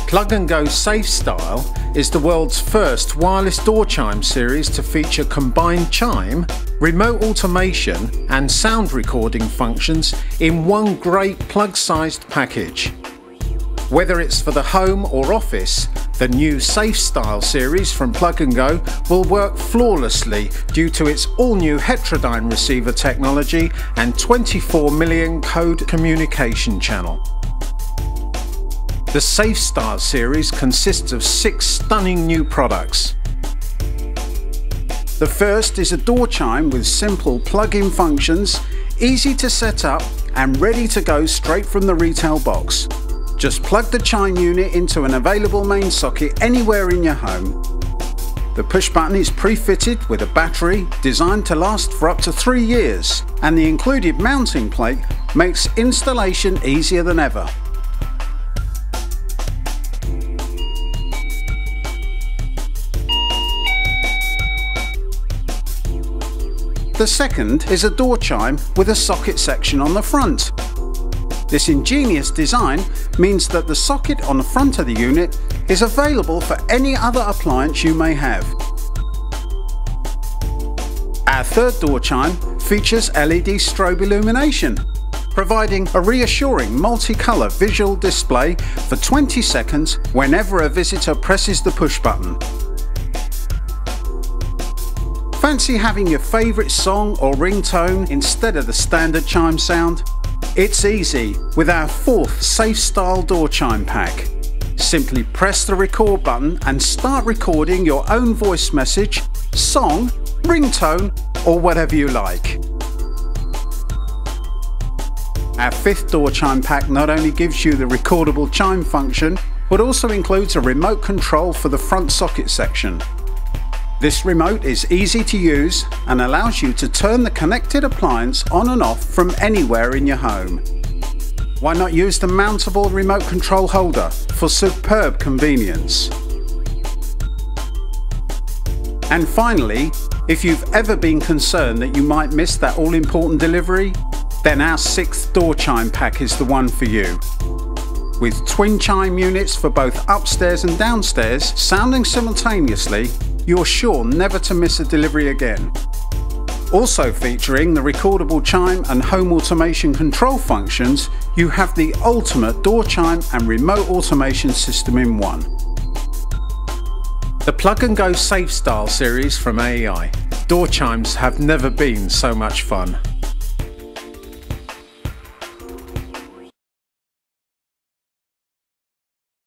Plug and Go Safe Style is the world's first wireless door chime series to feature combined chime, remote automation and sound recording functions in one great plug-sized package. Whether it's for the home or office, the new Safe Style series from Plug and Go will work flawlessly due to its all-new heterodyne receiver technology and 24 million code communication channel. The Safe Style series consists of 6 stunning new products. The first is a door chime with simple plug-in functions, easy to set up and ready to go straight from the retail box. Just plug the chime unit into an available main socket anywhere in your home. The push button is pre-fitted with a battery designed to last for up to 3 years, and the included mounting plate makes installation easier than ever. The second is a door chime with a socket section on the front. This ingenious design means that the socket on the front of the unit is available for any other appliance you may have. Our third door chime features LED strobe illumination, providing a reassuring multicolour visual display for 20 seconds whenever a visitor presses the push button. Fancy having your favourite song or ringtone instead of the standard chime sound? It's easy with our 4th Safe Style door chime pack. Simply press the record button and start recording your own voice message, song, ringtone or whatever you like. Our 5th door chime pack not only gives you the recordable chime function, but also includes a remote control for the front socket section. This remote is easy to use and allows you to turn the connected appliance on and off from anywhere in your home. Why not use the mountable remote control holder for superb convenience? And finally, if you've ever been concerned that you might miss that all-important delivery, then our 6th door chime pack is the one for you. With twin chime units for both upstairs and downstairs sounding simultaneously, you're sure never to miss a delivery again. Also featuring the recordable chime and home automation control functions, you have the ultimate door chime and remote automation system in one. The Plug and Go Safe Style series from AEI. Door chimes have never been so much fun.